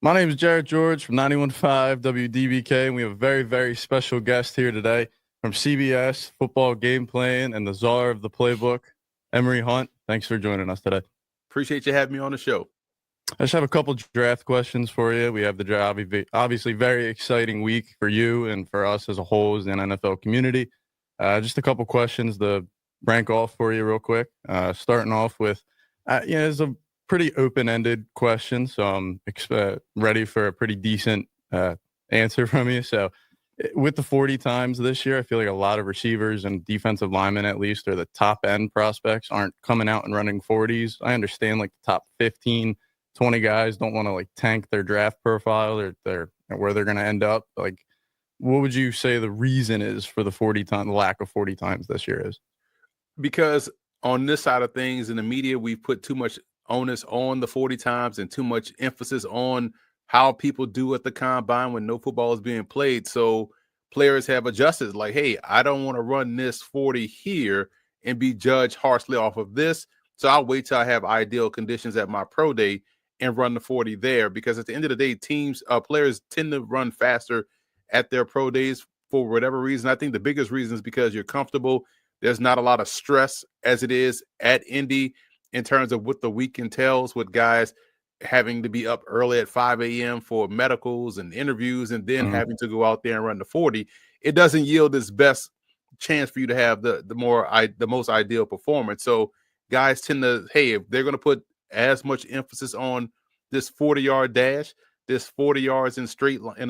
My name is Jarrett George from 91.5 WDBK, and we have a very, very special guest here today from CBS, football game plan, and the czar of the playbook, Emory Hunt. Thanks for joining us today. Appreciate you having me on the show. I just have a couple draft questions for you. We have the draft, obviously, very exciting week for you and for us as a whole as an NFL community. Just a couple questions to rank off for you real quick. Starting off with, it's a pretty open-ended question, so I'm ready for a pretty decent answer from you. So with the 40 times this year, I feel like a lot of receivers and defensive linemen, at least, or the top-end prospects aren't coming out and running 40s. I understand like the top 15, 20 guys don't want to like tank their draft profile or where they're going to end up. Like, what would you say the reason is for the lack of 40 times this year is? Because on this side of things in the media, we've put too much onus on the 40 times and too much emphasis on how people do at the combine when no football is being played. So players have adjusted like, hey, I don't want to run this 40 here and be judged harshly off of this. So I'll wait till I have ideal conditions at my pro day and run the 40 there, because at the end of the day, players tend to run faster at their pro days for whatever reason. I think the biggest reason is because you're comfortable. There's not a lot of stress as it is at Indy in terms of what the week entails, with guys having to be up early at 5 a.m. for medicals and interviews and then having to go out there and run the 40. It doesn't yield its best chance for you to have the most ideal performance. So guys tend to, hey, if they're going to put as much emphasis on this 40-yard dash, this 40 yards in a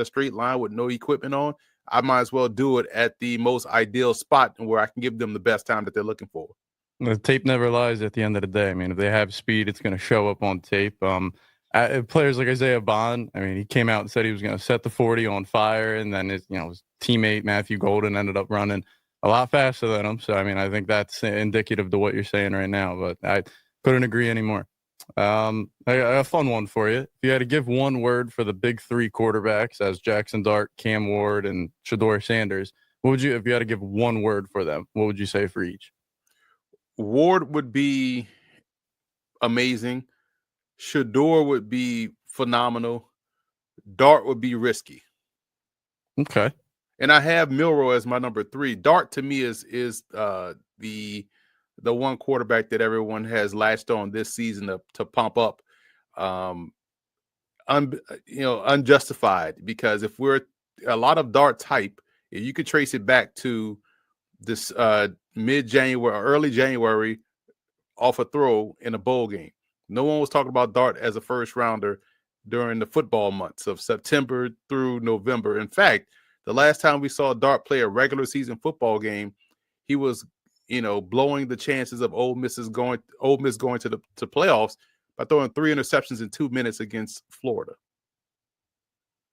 straight line with no equipment on, I might as well do it at the most ideal spot where I can give them the best time that they're looking for. The tape never lies at the end of the day. I mean, if they have speed, it's going to show up on tape. Players like Isaiah Bond, I mean, he came out and said he was going to set the 40 on fire, and then his teammate Matthew Golden ended up running a lot faster than him. So, I mean, I think that's indicative to what you're saying right now, but I couldn't agree anymore. I got a fun one for you. If you had to give one word for the big three quarterbacks as Jackson Dart, Cam Ward, and Shedeur Sanders, if you had to give one word for them, what would you say for each? Ward would be amazing. Shedeur would be phenomenal. Dart would be risky. Okay. And I have Milroe as my number 3. Dart to me is the one quarterback that everyone has latched on this season to pump up, unjustified, because if we're a lot of Dart's hype, if you could trace it back to this mid-January, early January, off a throw in a bowl game. No one was talking about Dart as a first rounder during the football months of September through November. In fact, the last time we saw Dart play a regular season football game, he was, blowing the chances of Ole Miss going to the playoffs by throwing 3 interceptions in 2 minutes against Florida.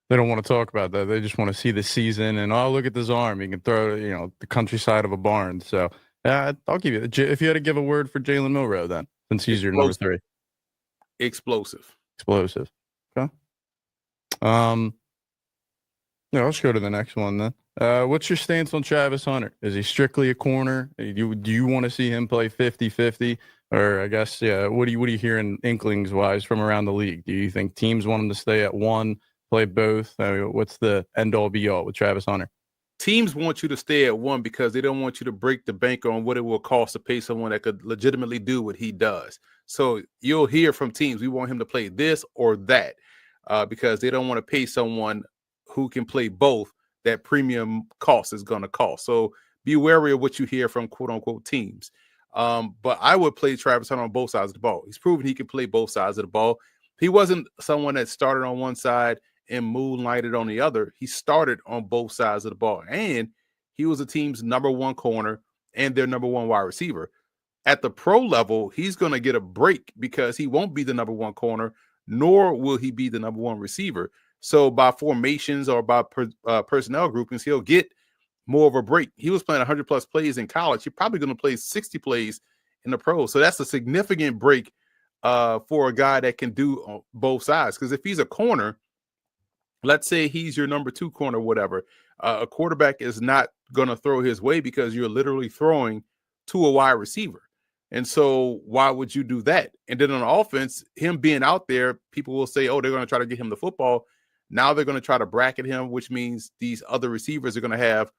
They don't want to talk about that. They just want to see the season and, look at this arm. He can throw, the countryside of a barn. So I'll give you – if you had to give a word for Jalen Milroe then, since he's your number 3. Explosive. Okay. Let's go to the next one then. What's your stance on Travis Hunter? Is he strictly a corner? Do you want to see him play 50-50? Or I guess, what are you hearing inklings-wise from around the league? Do you think teams want him to stay at one, play both? I mean, what's the end-all be-all with Travis Hunter? Teams want you to stay at one because they don't want you to break the bank on what it will cost to pay someone that could legitimately do what he does. So you'll hear from teams, we want him to play this or that, because they don't want to pay someone who can play both. That premium cost is going to cost. So be wary of what you hear from quote-unquote teams. But I would play Travis Hunter on both sides of the ball. He's proven he can play both sides of the ball. He wasn't someone that started on one side and moonlighted on the other. He started on both sides of the ball, and he was the team's number 1 corner and their number 1 wide receiver. At the pro level, he's going to get a break because he won't be the number 1 corner, nor will he be the number 1 receiver. So by formations or by personnel groupings, he'll get more of a break. He was playing 100-plus plays in college. He's probably going to play 60 plays in the pros. So that's a significant break for a guy that can do both sides. Because if he's a corner, let's say he's your number 2 corner, whatever, a quarterback is not going to throw his way because you're literally throwing to a wide receiver. And so why would you do that? And then on offense, him being out there, people will say, oh, they're going to try to get him the football. Now they're going to try to bracket him, which means these other receivers are going to have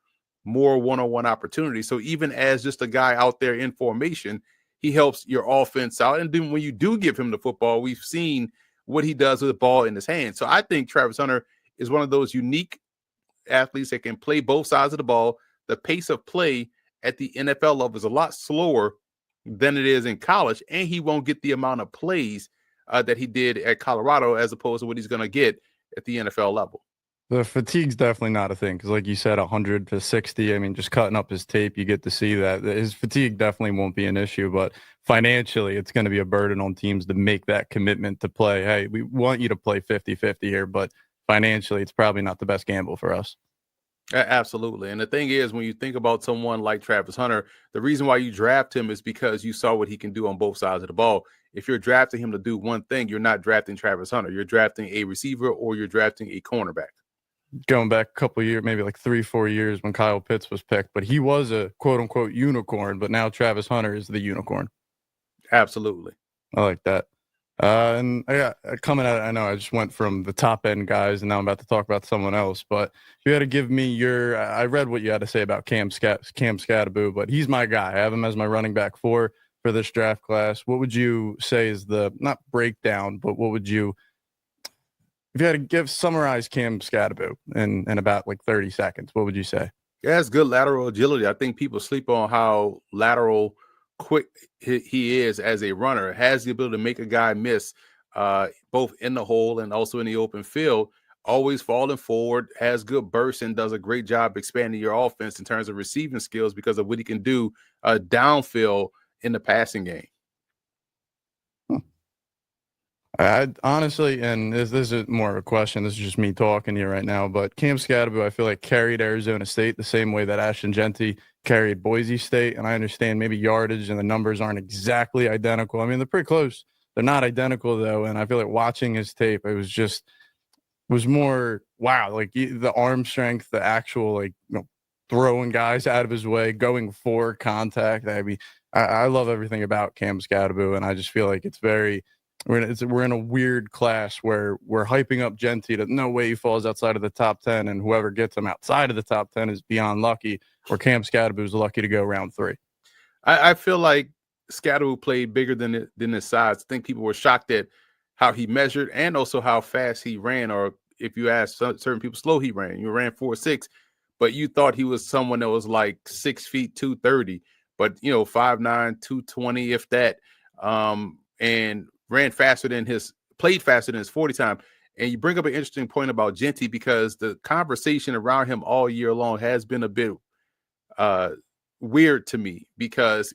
more one-on-one opportunities. So even as just a guy out there in formation, he helps your offense out. And then when you do give him the football, we've seen what he does with the ball in his hand. So I think Travis Hunter is one of those unique athletes that can play both sides of the ball. The pace of play at the NFL level is a lot slower than it is in college, and he won't get the amount of plays that he did at Colorado as opposed to what he's going to get at the NFL level. The fatigue's definitely not a thing because, like you said, 100 to 60. I mean, just cutting up his tape, you get to see that his fatigue definitely won't be an issue. But financially, it's going to be a burden on teams to make that commitment to play. Hey, we want you to play 50-50 here, but financially, it's probably not the best gamble for us. Absolutely. And the thing is, when you think about someone like Travis Hunter, the reason why you draft him is because you saw what he can do on both sides of the ball. If you're drafting him to do one thing, you're not drafting Travis Hunter. You're drafting a receiver or you're drafting a cornerback. Going back a couple of years, maybe like 3-4 years when Kyle Pitts was picked, but he was a quote unquote unicorn, but now Travis Hunter is the unicorn. Absolutely. I like that. And coming out, I know I just went from the top end guys and now I'm about to talk about someone else, but you had to give me I read what you had to say about Cam Skattebo, but he's my guy. I have him as my running back for this draft class. What would you say is the, not breakdown, but what would you, if you had to summarize Cam Skattebo in about like 30 seconds, what would you say? Yeah, it's good lateral agility. I think people sleep on how lateral quick he is as a runner. Has the ability to make a guy miss both in the hole and also in the open field. Always falling forward, has good bursts, and does a great job expanding your offense in terms of receiving skills because of what he can do downfield in the passing game. I honestly, and this is more of a question. This is just me talking to you right now. But Cam Skattebo, I feel like carried Arizona State the same way that Ashton Jeanty carried Boise State. And I understand maybe yardage and the numbers aren't exactly identical. I mean, they're pretty close. They're not identical though. And I feel like watching his tape, it was more wow, like the arm strength, the actual like throwing guys out of his way, going for contact. I mean, I love everything about Cam Skattebo, and I just feel like it's very. We're in a weird class where we're hyping up Jeanty to no way he falls outside of the top 10, and whoever gets him outside of the top 10 is beyond lucky, or Cam Skattebo is lucky to go round 3. I feel like Skattebo played bigger than his size. I think people were shocked at how he measured and also how fast he ran, or if you ask certain people, slow he ran. You ran 4.6, but you thought he was someone that was like 6 feet 230, but 5'9", 220, if that, and played faster than his 40 time. And you bring up an interesting point about Jeanty because the conversation around him all year long has been a bit weird to me because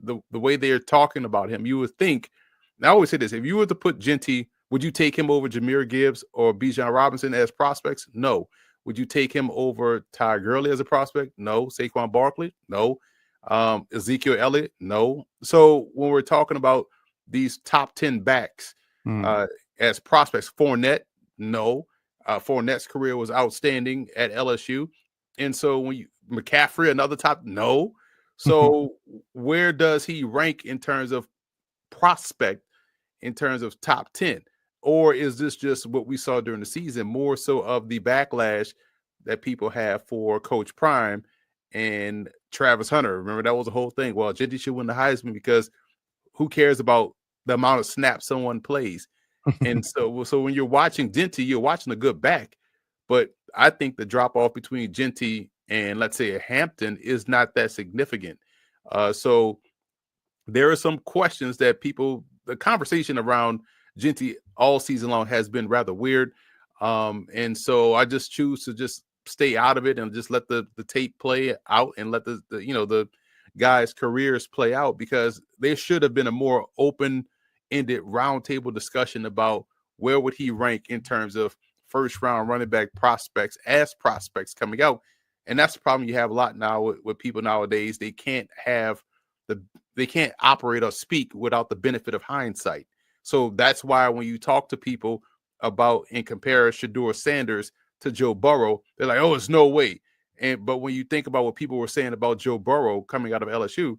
the way they're talking about him, you would think, and I always say this, if you were to put Jeanty, would you take him over Jahmyr Gibbs or Bijan Robinson as prospects? No. Would you take him over Ty Gurley as a prospect? No. Saquon Barkley? No. Ezekiel Elliott? No. So when we're talking about these top 10 backs as prospects, Fournette, no. Fournette's career was outstanding at LSU. And so when McCaffrey, another top, no. So where does he rank in terms of prospect, in terms of top 10? Or is this just what we saw during the season, more so of the backlash that people have for Coach Prime and Travis Hunter? Remember, that was the whole thing. Well, Jeanty should win the Heisman because who cares about the amount of snaps someone plays? And so when you're watching Jeanty, you're watching a good back. But I think the drop off between Jeanty and, let's say, a Hampton is not that significant. So there are some questions that the conversation around Jeanty all season long has been rather weird. And so I just choose to just stay out of it and just let the tape play out and let the guys' careers play out, because there should have been a more open-ended roundtable discussion about where would he rank in terms of first-round running back prospects as prospects coming out. And that's the problem you have a lot now with people nowadays. They can't operate or speak without the benefit of hindsight. So that's why when you talk to people about and compare Shedeur Sanders to Joe Burrow, they're like, oh, it's no way. But when you think about what people were saying about Joe Burrow coming out of LSU,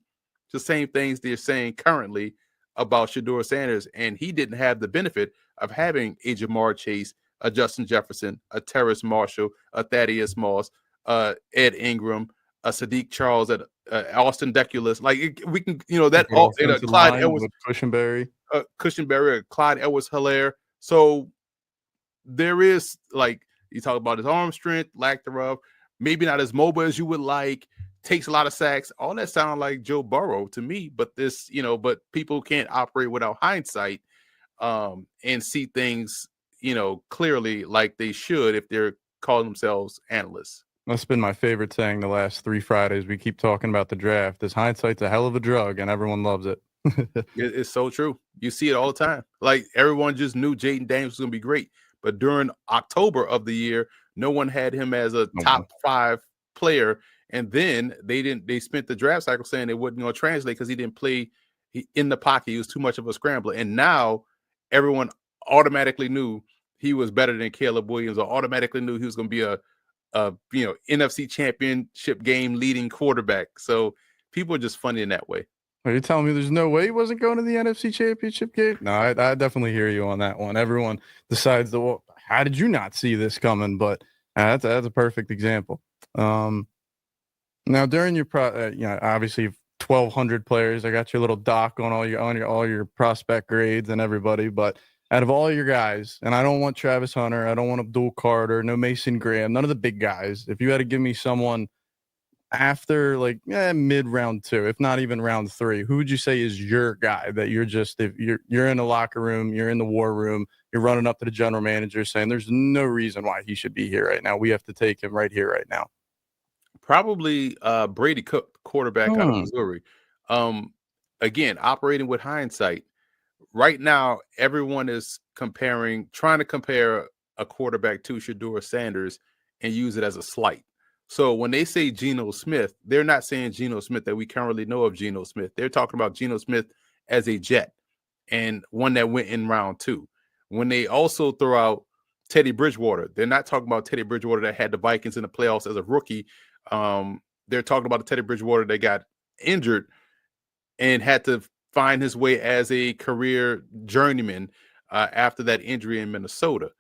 the same things they're saying currently about Shedeur Sanders, and he didn't have the benefit of having a Jamar Chase, a Justin Jefferson, a Terrace Marshall, a Thaddeus Moss, Ed Ingram, a Sadiq Charles, Austin Deculus. Like we can, that all in a Clyde Edwards with Cushenberry, Clyde Edwards-Helaire. So there is, like, you talk about his arm strength, lack thereof, maybe not as mobile as you would like, takes a lot of sacks. All that sound like Joe Burrow to me, but but people can't operate without hindsight and see things, clearly like they should if they're calling themselves analysts. that's been my favorite saying the last 3 Fridays. We keep talking about the draft. This hindsight's a hell of a drug, and everyone loves it. It's so true. You see it all the time. Like, everyone just knew Jaden Daniels was going to be great, but during October of the year, no one had him as a top 5 player. And then they spent the draft cycle saying it wasn't going to translate because he didn't play in the pocket. He was too much of a scrambler. And now everyone automatically knew he was better than Caleb Williams, or automatically knew he was going to be a NFC championship game leading quarterback. So people are just funny in that way. Are you telling me there's no way he wasn't going to the NFC Championship game? No, I definitely hear you on that one. Everyone decides, well, how did you not see this coming? But that's a perfect example. Now, during your obviously 1,200 players, I got your little doc on all your prospect grades and everybody. But out of all your guys, and I don't want Travis Hunter, I don't want Abdul Carter, no Mason Graham, none of the big guys. If you had to give me someone after mid round 2, if not even round 3, who would you say is your guy that if you're in the locker room, you're in the war room, you're running up to the general manager saying there's no reason why he should be here right now. We have to take him right here, right now. Probably Brady Cook, quarterback out of Missouri. Again, operating with hindsight. Right now, everyone is trying to compare a quarterback to Shedeur Sanders and use it as a slight. So when they say Geno Smith, they're not saying Geno Smith that we currently know of Geno Smith. They're talking about Geno Smith as a Jet and one that went in round 2. When they also throw out Teddy Bridgewater, they're not talking about Teddy Bridgewater that had the Vikings in the playoffs as a rookie. They're talking about the Teddy Bridgewater that got injured and had to find his way as a career journeyman after that injury in Minnesota.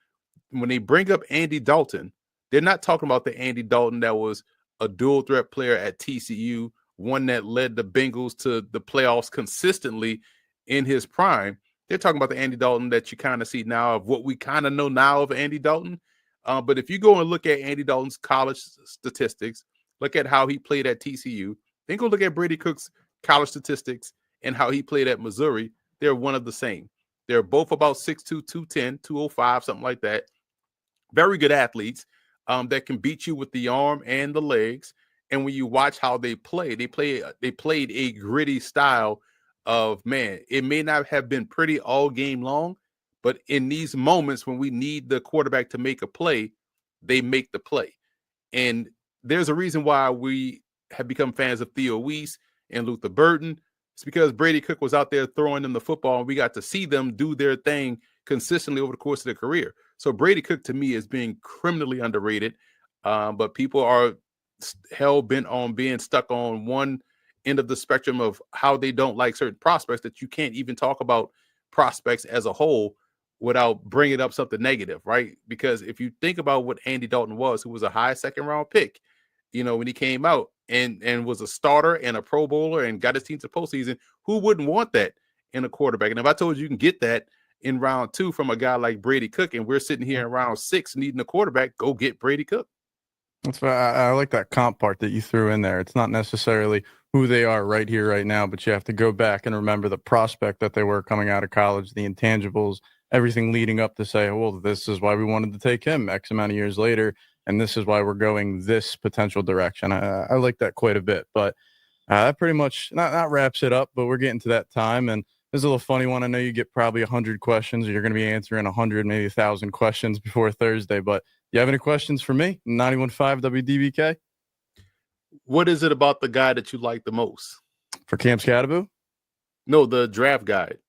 When they bring up Andy Dalton, they're not talking about the Andy Dalton that was a dual threat player at TCU, one that led the Bengals to the playoffs consistently in his prime. They're talking about the Andy Dalton that you kind of see now, of what we kind of know now of Andy Dalton. But if you go and look at Andy Dalton's college statistics, look at how he played at TCU, then go look at Brady Cook's college statistics and how he played at Missouri, they're one of the same. They're both about 6'2", 210, 205, something like that. Very good athletes that can beat you with the arm and the legs. And when you watch how they played a gritty style of, man, it may not have been pretty all game long, but in these moments when we need the quarterback to make a play, they make the play. And there's a reason why we have become fans of Theo Weiss and Luther Burton. It's because Brady Cook was out there throwing them the football, and we got to see them do their thing consistently over the course of their career. So Brady Cook, to me, is being criminally underrated, but people are hell-bent on being stuck on one end of the spectrum of how they don't like certain prospects, that you can't even talk about prospects as a whole without bringing up something negative, right? Because if you think about what Andy Dalton was, who was a high second-round pick, when he came out and was a starter and a Pro Bowler and got his team to postseason, who wouldn't want that in a quarterback? And if I told you can get that in round 2 from a guy like Brady Cook, and we're sitting here in round 6 needing a quarterback, go get Brady Cook. That's why I like that comp part that you threw in there. It's not necessarily who they are right here, right now, but you have to go back and remember the prospect that they were coming out of college, the intangibles, everything leading up to say, well, this is why we wanted to take him X amount of years later, and this is why we're going this potential direction. I like that quite a bit, but that pretty much not wraps it up, but we're getting to that time. And this is a little funny one. I know you get probably 100 questions, or you're going to be answering 100, maybe 1,000 questions before Thursday, but you have any questions for me? 91.5 WDBK? What is it about the guy that you like the most? For Camp Scadaboo? No, the draft guide.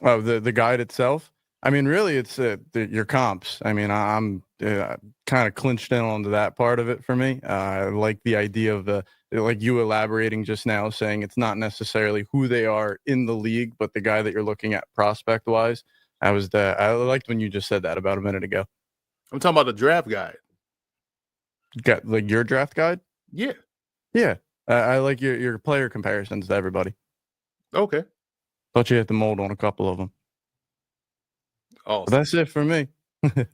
Oh, the guide itself? I mean, really, it's your comps. I mean, I'm kind of clinched in onto that part of it for me. I like the idea of the like you elaborating just now, saying it's not necessarily who they are in the league, but the guy that you're looking at prospect wise. I liked when you just said that about a minute ago. I'm talking about the draft guide. Got like your draft guide? Yeah. Yeah. I like your player comparisons to everybody. Okay. Thought you hit the mold on a couple of them. Awesome. But that's it for me. I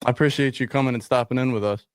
appreciate you coming and stopping in with us.